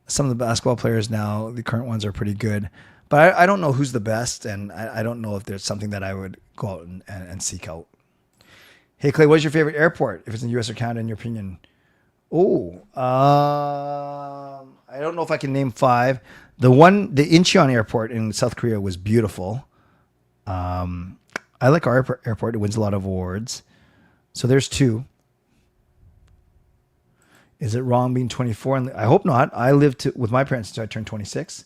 Some of the basketball players now, the current ones are pretty good. But I don't know who's the best, and I don't know if there's something that I would go out and seek out. Hey, Clay, what's your favorite airport, if it's in the U.S. or Canada, in your opinion? Oh, I don't know if I can name 5. The Incheon Airport in South Korea was beautiful. I like our airport. It wins a lot of awards. So there's 2. Is it wrong being 24? I hope not. I lived with my parents until I turned 26.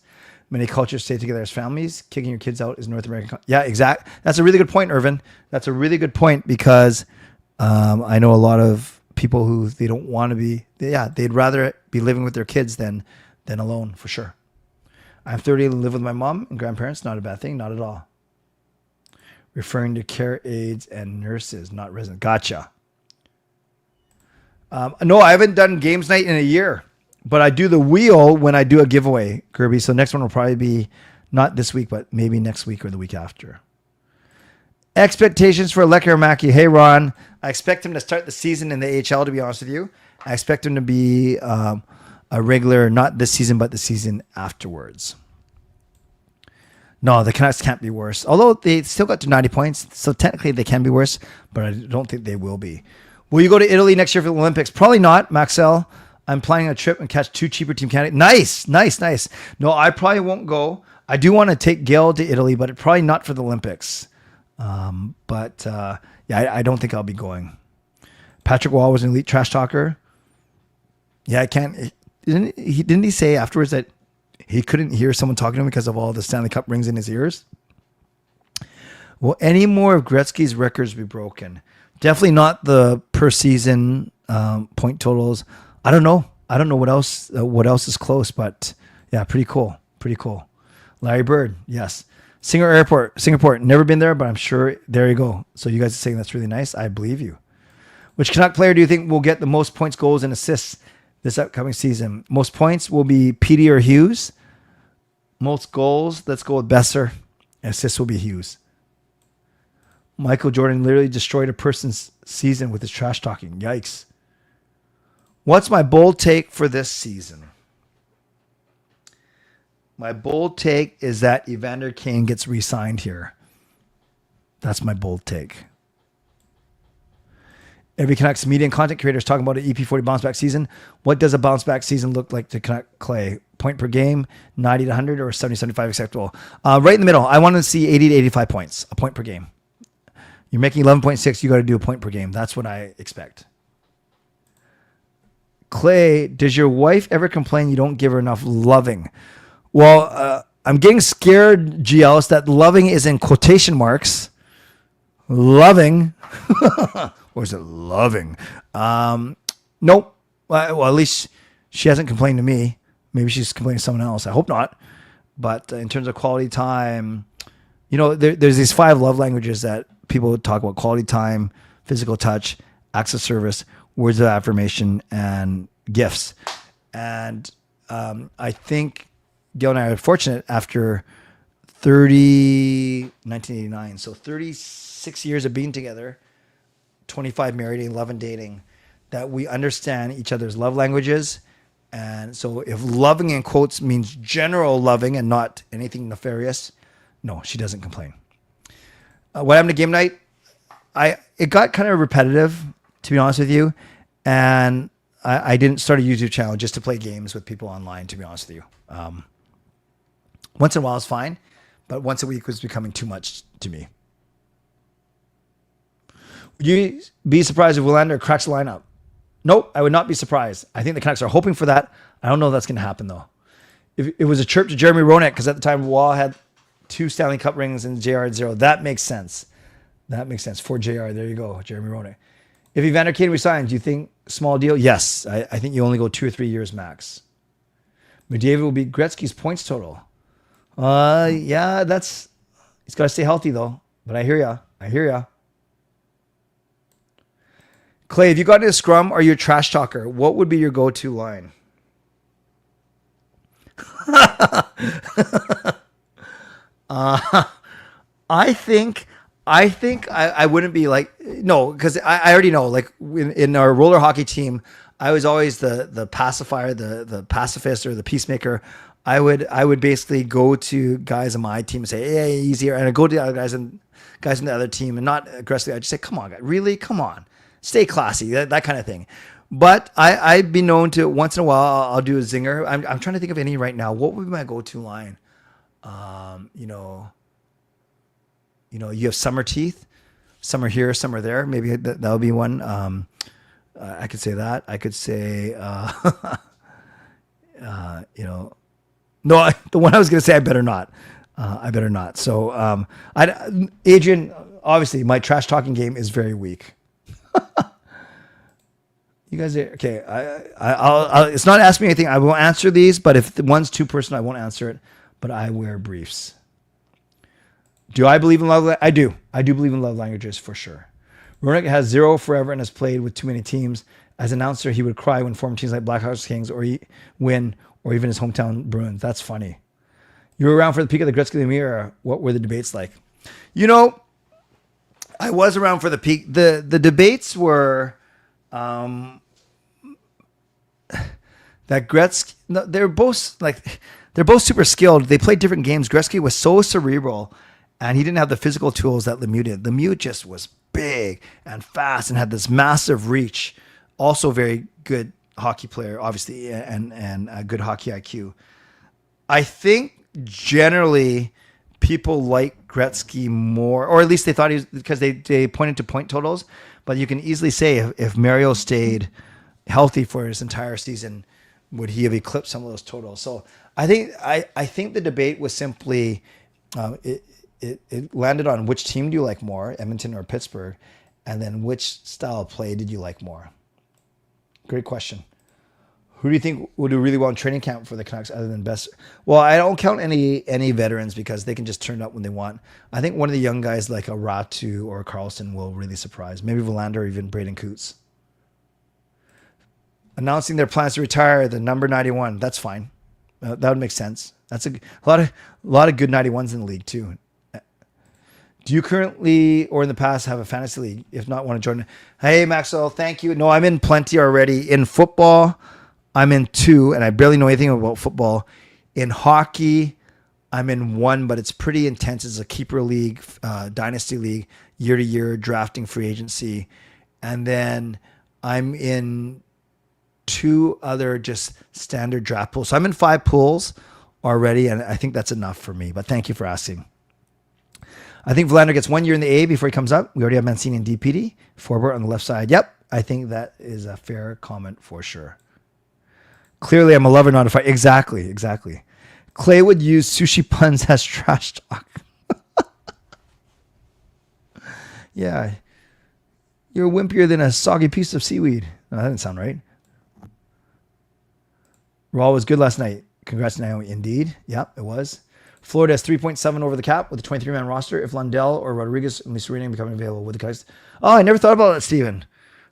Many cultures stay together as families. Kicking your kids out is North American. Yeah, exact. That's a really good point, Irvin. That's a really good point because I know a lot of people who they don't want to be. They'd rather be living with their kids than alone, for sure. I'm 30 and live with my mom and grandparents. Not a bad thing, not at all. Referring to care aides and nurses, not residents. Gotcha. No, I haven't done games night in a year, but I do the wheel when I do a giveaway, Kirby. So next one will probably be not this week, but maybe next week or the week after. Expectations for Lekkerimäki. Hey, Ron. I expect him to start the season in the AHL, to be honest with you. I expect him to be a regular, not this season, but the season afterwards. No, the Canucks can't be worse. Although they still got to 90 points, so technically they can be worse, but I don't think they will be. Will you go to Italy next year for the Olympics? Probably not, Maxell. I'm planning a trip and catch 2 cheaper team candidates. Nice. No, I probably won't go. I do want to take Gail to Italy, but probably not for the Olympics. I don't think I'll be going. Patrick Wall was an elite trash talker. Yeah, I can't. Didn't he say afterwards that he couldn't hear someone talking to him because of all the Stanley Cup rings in his ears? Will any more of Gretzky's records be broken? Definitely not the per season point totals. I don't know what else is close, but yeah, pretty cool. Larry Bird, yes. Singapore, never been there, but I'm sure there you go. So you guys are saying that's really nice. I believe you. Which Canuck player do you think will get the most points, goals, and assists this upcoming season? Most points will be Petey or Hughes. Most goals, let's go with Boeser. Assists will be Hughes. Michael Jordan literally destroyed a person's season with his trash talking. Yikes. What's my bold take for this season? My bold take is that Evander Kane gets re-signed here. That's my bold take. Every Canucks media and content creator is talking about an EP40 bounce back season. What does a bounce back season look like to Canuck Clay? Point per game, 90 to 100 or 70 75 acceptable? Right in the middle. I want to see 80 to 85 points, a point per game. You're making 11.6, you got to do a point per game. That's what I expect. Clay, does your wife ever complain you don't give her enough loving? Well, I'm getting scared, GLs, that loving is in quotation marks. Loving. Or is it loving? Nope. Well, at least she hasn't complained to me. Maybe she's complaining to someone else. I hope not. But in terms of quality time, there's these 5 love languages that people talk about: quality time, physical touch, acts of service, words of affirmation, and gifts. And I think Gil and I are fortunate after 1989. So 36 years of being together, 25 married, 11 dating, that we understand each other's love languages. And so if loving in quotes means general loving and not anything nefarious, no, she doesn't complain. What happened to game night? It got kind of repetitive, to be honest with you. And I didn't start a YouTube channel just to play games with people online, to be honest with you. Once in a while is fine, but once a week was becoming too much to me. Would you be surprised if Willander cracks the lineup? Nope, I would not be surprised. I think the Canucks are hoping for that. I don't know if that's going to happen, though. If it was a chirp to Jeremy Roenick, because at the time Wall had 2 Stanley Cup rings and JR had 0. That makes sense. That makes sense. For JR, there you go, Jeremy Roenick. If Evander Kane resigns, do you think small deal? Yes. I think you only go 2 or 3 years max. McDavid will beat Gretzky's points total. Yeah, he's got to stay healthy, though. But I hear ya. Clay, if you got into a scrum or you're a trash talker, what would be your go-to line? I think I wouldn't be like, no, because I already know, like in our roller hockey team, I was always the pacifier, the pacifist or the peacemaker. I would basically go to guys on my team and say, hey, easier. And I go to the other guys on the other team and not aggressively. I just say, come on, guys, really? Come on. Stay classy, that kind of thing. But I'd be known to, once in a while, I'll do a zinger. I'm trying to think of any right now. What would be my go-to line? You have summer teeth, some are here, some are there. Maybe that'll be one. I could say that. I could say, no, the one I was going to say, I better not. So, Adrian, obviously my trash talking game is very weak. You guys are okay. I'll it's not asking me anything. I will answer these, but if the one's too personal, I won't answer it. But I wear briefs. Do I believe in love? I do. I do believe in love languages for sure. Roenick has 0 forever and has played with too many teams. As an announcer, he would cry when former teams like Blackhawks, Kings, or win, or even his hometown Bruins. That's funny. You were around for the peak of the Gretzky Lemieux era. What were the debates like? I was around for the peak. The debates were that Gretzky. No, they're both super skilled. They played different games. Gretzky was so cerebral, and he didn't have the physical tools that Lemieux did. Lemieux just was big and fast and had this massive reach. Also, very good hockey player, obviously, and a good hockey IQ. I think generally people like Gretzky more, or at least they thought he was, because they pointed to point totals. But you can easily say if Mario stayed healthy for his entire season, would he have eclipsed some of those totals? So I think the debate was simply it landed on which team do you like more, Edmonton or Pittsburgh, and then which style of play did you like more? Great question. Who do you think will do really well in training camp for the Canucks other than Boeser? Well, I don't count any veterans because they can just turn up when they want. I think one of the young guys like a Ratu or a Carlson will really surprise. Maybe Willander or even Braden Coots. Announcing their plans to retire the number 91. That's fine. That would make sense. That's a lot of good 91s in the league too. Do you currently or in the past have a fantasy league? If not, want to join? Hey, Maxwell, thank you. No, I'm in plenty already. In football, I'm in 2, and I barely know anything about football. In hockey, I'm in 1, but it's pretty intense. It's a keeper league, dynasty league, year to year, drafting free agency. And then I'm in 2 other just standard draft pools. So I'm in 5 pools already, and I think that's enough for me. But thank you for asking. I think Willander gets 1 year in the A before he comes up. We already have Mancini and DPD. Forbort on the left side. Yep, I think that is a fair comment for sure. Clearly, I'm a lover, not a fighter. Exactly. Clay would use sushi puns as trash talk. Yeah. You're wimpier than a soggy piece of seaweed. No, that didn't sound right. Raw was good last night. Congrats, Naomi. Indeed. Yep, it was. Florida has 3.7 over the cap with a 23-man roster. If Lundell or Rodriguez and Serena become available with the guys. Oh, I never thought about that, Steven.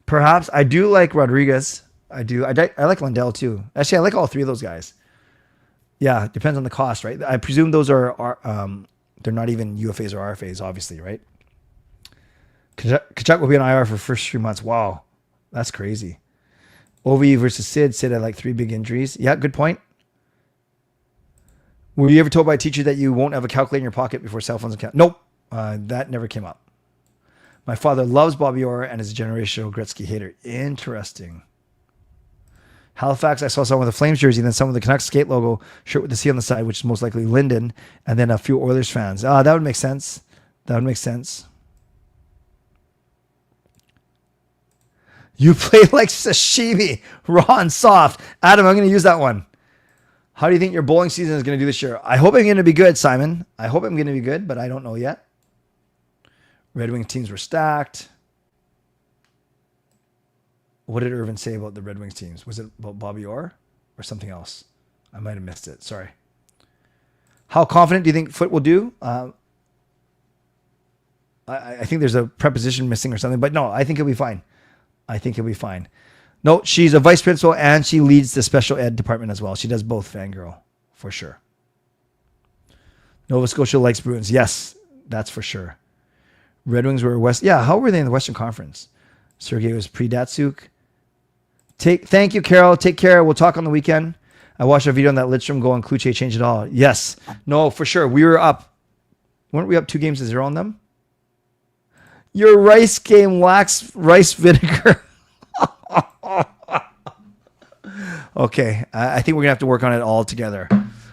Perhaps. I do like Rodriguez. I do. I like Lundell too. Actually, I like all 3 of those guys. Yeah, it depends on the cost, right? I presume those are they're not even UFAs or RFAs, obviously, right? Kachuk will be on IR for first 3 months. Wow, that's crazy. OV versus Sid. Sid had like 3 big injuries. Yeah, good point. Were you ever told by a teacher that you won't have a calculator in your pocket before cell phones account? Nope, that never came up. My father loves Bobby Orr and is a generational Gretzky hater. Interesting. Halifax, I saw someone with a Flames jersey, then someone with the Canucks skate logo shirt with the C on the side, which is most likely Linden, and then a few Oilers fans. That would make sense. That would make sense. You play like sashimi, raw and soft. Adam, I'm going to use that one. How do you think your bowling season is going to do this year? I hope I'm going to be good, Simon. I hope I'm going to be good, but I don't know yet. Red Wings teams were stacked. What did Irvin say about the Red Wings teams? Was it about Bobby Orr or something else? I might have missed it. Sorry. How confident do you think Foot will do? I think there's a preposition missing or something, but no, I think he'll be fine. I think he'll be fine. No, she's a vice principal and she leads the special ed department as well. She does both, fangirl, for sure. Nova Scotia likes Bruins. Yes, that's for sure. Red Wings were West. Yeah, how were they in the Western Conference? Sergei was pre-Datsuk. Thank you, Carol. Take care. We'll talk on the weekend. I watched a video on that LIVESTREAM goal and Kluche changed it all. Yes. No, for sure. We were up. Weren't we up 2-0 on them? Your rice game lacks rice vinegar. Okay. I think we're going to have to work on it all together.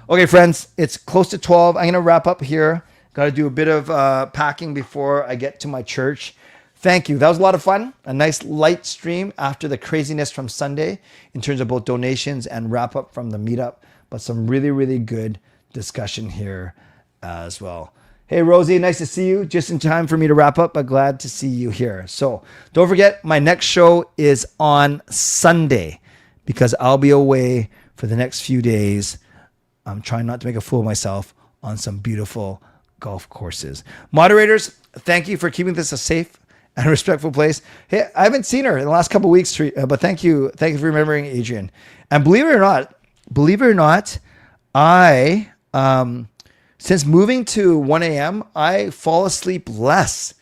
Okay, friends. It's close to 12. I'm going to wrap up here. Got to do a bit of packing before I get to my church. Thank you. That was a lot of fun. A nice light stream after the craziness from Sunday in terms of both donations and wrap up from the meetup, but some really, really good discussion here as well. Hey, Rosie, nice to see you. Just in time for me to wrap up, but glad to see you here. So don't forget, my next show is on Sunday because I'll be away for the next few days. I'm trying not to make a fool of myself on some beautiful golf courses. Moderators, thank you for keeping this a safe and respectful place. Hey, I haven't seen her in the last couple of weeks, but thank you for remembering Adrian. And believe it or not, I since moving to 1 a.m., I fall asleep less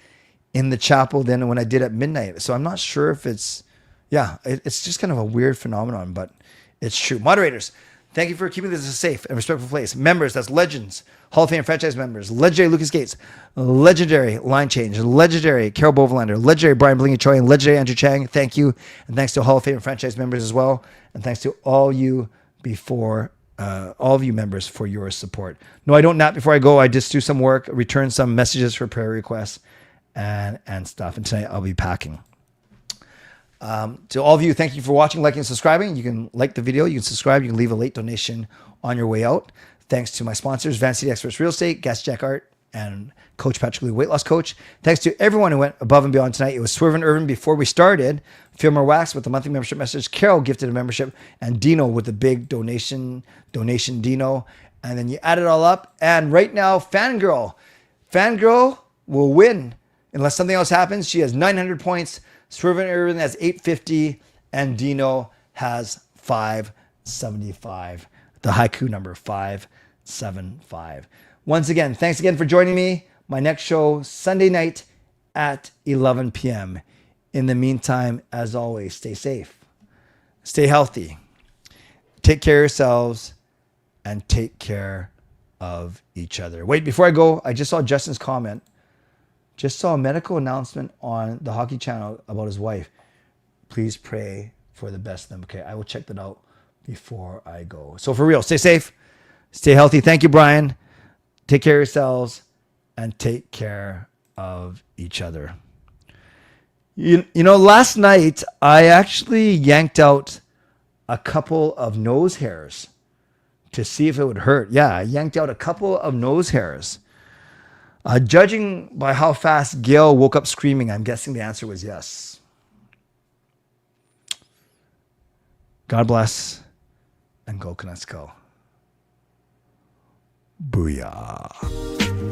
in the chapel than when I did at midnight. So I'm not sure if it's just kind of a weird phenomenon, but it's true. Moderators, thank you for keeping this a safe and respectful place. Members, that's legends, Hall of Fame franchise members, legendary Lucas Gates, legendary Line Change, legendary Carol Bovelander, legendary Brian Blingy Choi, and legendary Andrew Chang. Thank you. And thanks to Hall of Fame franchise members as well. And thanks to all you members for your support. No, I don't nap before I go. I just do some work, return some messages for prayer requests and stuff. And tonight I'll be packing. To all of you, thank you for watching, liking, and subscribing. You can like the video, you can subscribe, you can leave a late donation on your way out. Thanks to my sponsors, Van City Experts Real Estate, Gas Jack Art, and Coach Patrick Lee, Weight Loss Coach. Thanks to everyone who went above and beyond tonight. It was Swerve and Irvin before we started. Filmer Wax with the monthly membership message. Carol gifted a membership. And Dino with the big donation Dino. And then you add it all up. And right now, Fangirl will win. Unless something else happens, she has 900 points. Swerve and Irvin has 850. And Dino has 575. The haiku number, 575. Once again, thanks again for joining me. My next show, Sunday night at 11 p.m. In the meantime, as always, stay safe, stay healthy, take care of yourselves, and take care of each other. Wait, before I go, I just saw Justin's comment. Just saw a medical announcement on the Hockey Channel about his wife. Please pray for the best of them. Okay, I will check that out before I go. So for real, stay safe, stay healthy. Thank you, Brian. Take care of yourselves and take care of each other. You know, last night I actually yanked out a couple of nose hairs to see if it would hurt. Yeah, I yanked out a couple of nose hairs. Judging by how fast Gail woke up screaming, I'm guessing the answer was yes. God bless and go Canucks go. Booyah.